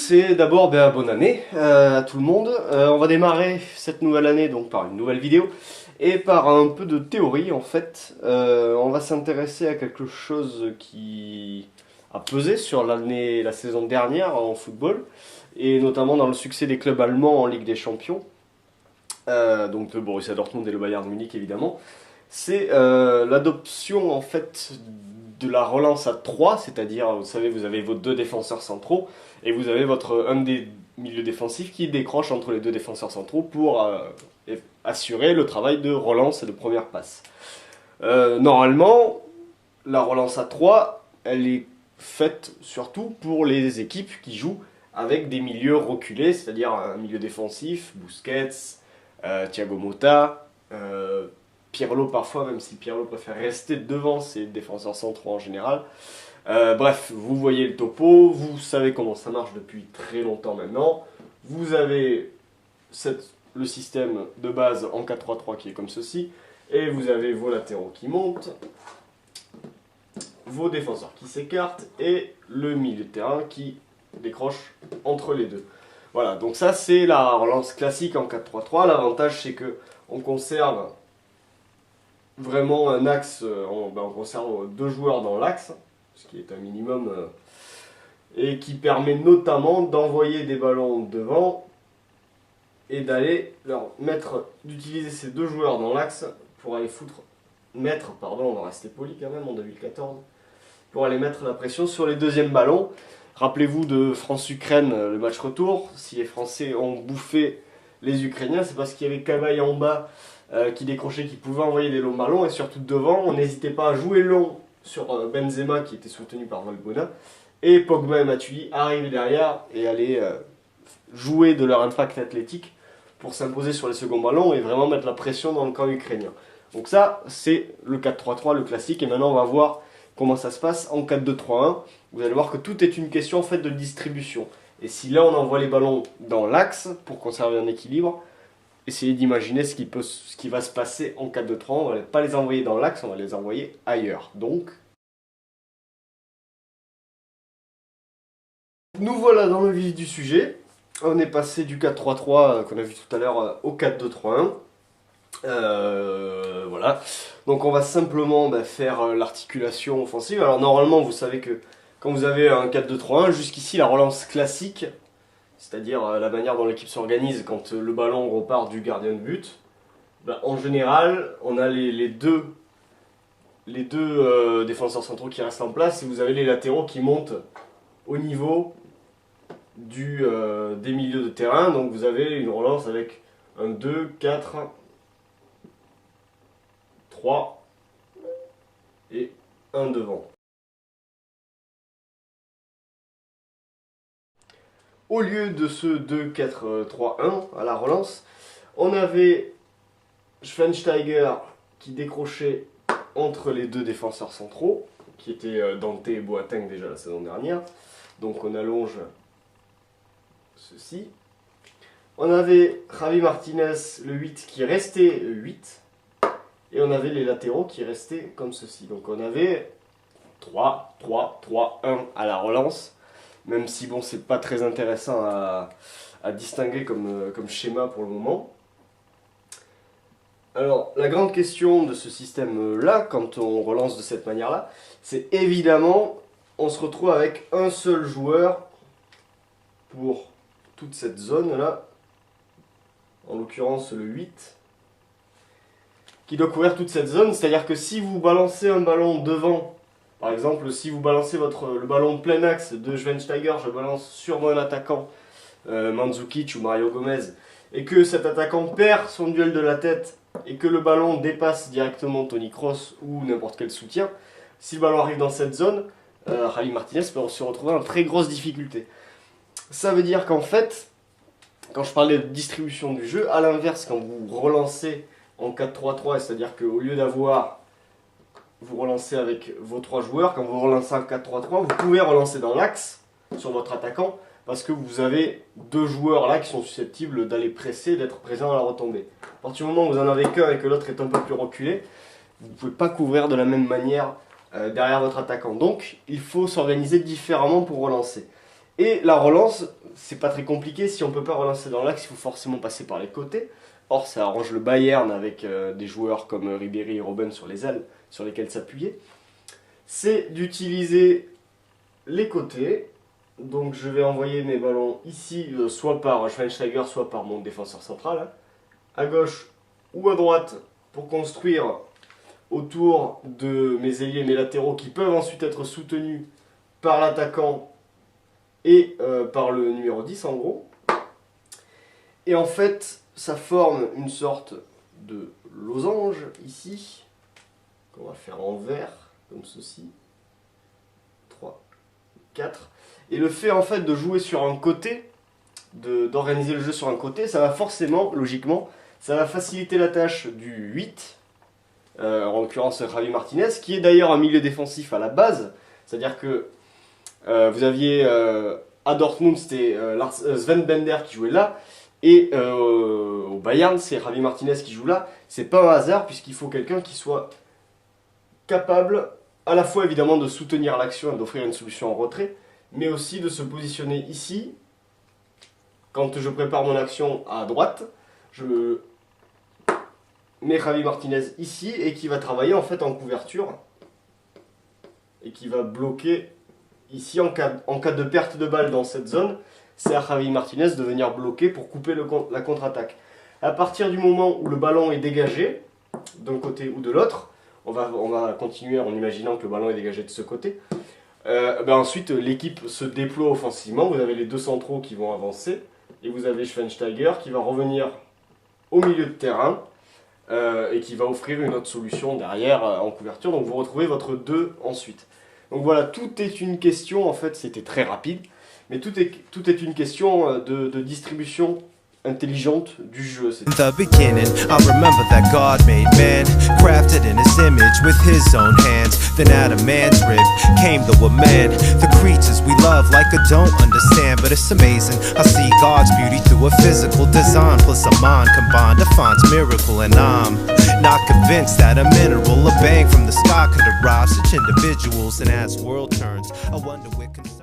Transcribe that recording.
tous et d'abord bonne année à tout le monde. On va démarrer cette nouvelle année donc par une nouvelle vidéo et par un peu de théorie en fait. On va s'intéresser à quelque chose qui a pesé sur la saison dernière en football et notamment dans le succès des clubs allemands en Ligue des Champions. Donc le Borussia Dortmund et le Bayern Munich évidemment. C'est l'adoption en fait de la relance à 3, c'est-à-dire, vous savez, vous avez vos deux défenseurs centraux et vous avez un des milieux défensifs qui décroche entre les deux défenseurs centraux pour assurer le travail de relance et de première passe. Normalement, la relance à 3, elle est faite surtout pour les équipes qui jouent avec des milieux reculés, c'est-à-dire un milieu défensif, Busquets, Thiago Motta, Pirlo parfois, même si Pirlo préfère rester devant ses défenseurs centraux en général. Bref, vous voyez le topo, vous savez comment ça marche depuis très longtemps maintenant. Vous avez le système de base en 4-3-3 qui est comme ceci, et vous avez vos latéraux qui montent, vos défenseurs qui s'écartent, et le milieu de terrain qui décroche entre les deux. Voilà, donc ça c'est la relance classique en 4-3-3. L'avantage c'est que on conserve vraiment un axe, on conserve deux joueurs dans l'axe, ce qui est un minimum, et qui permet notamment d'envoyer des ballons devant et d'utiliser ces deux joueurs dans l'axe pour aller on va rester poli quand même en 2014, pour aller mettre la pression sur les deuxièmes ballons. Rappelez-vous de France-Ukraine, le match retour, si les Français ont bouffé les Ukrainiens, c'est parce qu'il y avait Cabaye en bas qui décrochait, qui pouvait envoyer des longs ballons, et surtout devant, on n'hésitait pas à jouer long sur Benzema qui était soutenu par Valbuena, et Pogba et Matuidi arrivaient derrière et allaient jouer de leur impact athlétique pour s'imposer sur les seconds ballons et vraiment mettre la pression dans le camp ukrainien. Donc ça, c'est le 4-3-3, le classique, et maintenant on va voir comment ça se passe en 4-2-3-1. Vous allez voir que tout est une question en fait de distribution. Et si là on envoie les ballons dans l'axe pour conserver un équilibre, essayez d'imaginer ce qui va se passer en 4-2-3. On ne va pas les envoyer dans l'axe, on va les envoyer ailleurs. Donc, nous voilà dans le vif du sujet. On est passé du 4-3-3 qu'on a vu tout à l'heure au 4-2-3-1. Voilà. Donc on va simplement faire l'articulation offensive. Alors normalement, vous savez que quand vous avez un 4-2-3-1, jusqu'ici la relance classique, c'est-à-dire la manière dont l'équipe s'organise quand le ballon repart du gardien de but, en général, on a les deux défenseurs centraux qui restent en place et vous avez les latéraux qui montent au niveau des milieux de terrain. Donc vous avez une relance avec un 2, 4, 3 et un devant. Au lieu de ce 2, 4, 3, 1 à la relance, on avait Schweinsteiger qui décrochait entre les deux défenseurs centraux, qui étaient Dante et Boateng déjà la saison dernière. Donc on allonge ceci. On avait Javi Martinez, le 8, qui restait 8. Et on avait les latéraux qui restaient comme ceci. Donc on avait 3, 3, 3, 1 à la relance. Même si bon, c'est pas très intéressant à distinguer comme schéma pour le moment. Alors, la grande question de ce système-là, quand on relance de cette manière-là, c'est évidemment, on se retrouve avec un seul joueur pour toute cette zone-là, en l'occurrence le 8, qui doit couvrir toute cette zone. C'est-à-dire que si vous balancez un ballon devant, par exemple, si vous balancez le ballon de plein axe de Schweinsteiger, je balance sur mon attaquant, Mandzukic ou Mario Gomez, et que cet attaquant perd son duel de la tête, et que le ballon dépasse directement Toni Kroos ou n'importe quel soutien, si le ballon arrive dans cette zone, Javi Martinez peut se retrouver en très grosse difficulté. Ça veut dire qu'en fait, quand je parlais de distribution du jeu, à l'inverse, quand vous relancez en 4-3-3, c'est-à-dire qu'au lieu vous relancez avec vos 3 joueurs, quand vous relancez en 4-3-3, vous pouvez relancer dans l'axe sur votre attaquant, parce que vous avez 2 joueurs là qui sont susceptibles d'aller presser, d'être présents à la retombée. À partir du moment où vous en avez qu'un et que l'autre est un peu plus reculé, vous ne pouvez pas couvrir de la même manière derrière votre attaquant. Donc il faut s'organiser différemment pour relancer. Et la relance, c'est pas très compliqué, si on peut pas relancer dans l'axe, il faut forcément passer par les côtés. Or, ça arrange le Bayern avec des joueurs comme Ribéry et Robben sur les ailes, sur lesquelles s'appuyer. C'est d'utiliser les côtés. Donc je vais envoyer mes ballons ici, soit par Schweinsteiger, soit par mon défenseur central, hein, à gauche ou à droite, pour construire autour de mes ailiers, mes latéraux, qui peuvent ensuite être soutenus par l'attaquant et par le numéro 10 en gros. Et en fait, ça forme une sorte de losange ici, qu'on va faire en vert, comme ceci. 3, 4. Et le fait en fait de jouer sur un côté, d'organiser le jeu sur un côté, ça va forcément, logiquement, ça va faciliter la tâche du 8, en l'occurrence Javi Martinez, qui est d'ailleurs un milieu défensif à la base. C'est-à-dire que vous aviez à Dortmund, c'était Sven Bender qui jouait là, et au Bayern, c'est Javi Martinez qui joue là. C'est pas un hasard, puisqu'il faut quelqu'un qui soit capable à la fois évidemment de soutenir l'action et d'offrir une solution en retrait, mais aussi de se positionner ici. Quand je prépare mon action à droite, je mets Javi Martinez ici et qui va travailler en fait en couverture et qui va bloquer ici en cas de perte de balle dans cette zone. C'est à Javi Martinez de venir bloquer pour couper la contre-attaque. À partir du moment où le ballon est dégagé, d'un côté ou de l'autre, on va continuer en imaginant que le ballon est dégagé de ce côté. Ensuite, l'équipe se déploie offensivement. Vous avez les deux centraux qui vont avancer. Et vous avez Schweinsteiger qui va revenir au milieu de terrain et qui va offrir une autre solution derrière en couverture. Donc vous retrouvez votre 2 ensuite. Donc voilà, tout est une question, en fait c'était très rapide, mais tout est une question de distribution intelligente du jeu. In the beginning, I remember that God made man, crafted in his image with his own hands. Then out of man's rib came the woman, the creatures we love like I don't understand, but it's amazing. I see God's beauty through a physical design, plus a mind combined defines miracle, and I'm not convinced that a mineral, a bang from the sky could arise such individuals. And as world turns, I wonder with concern.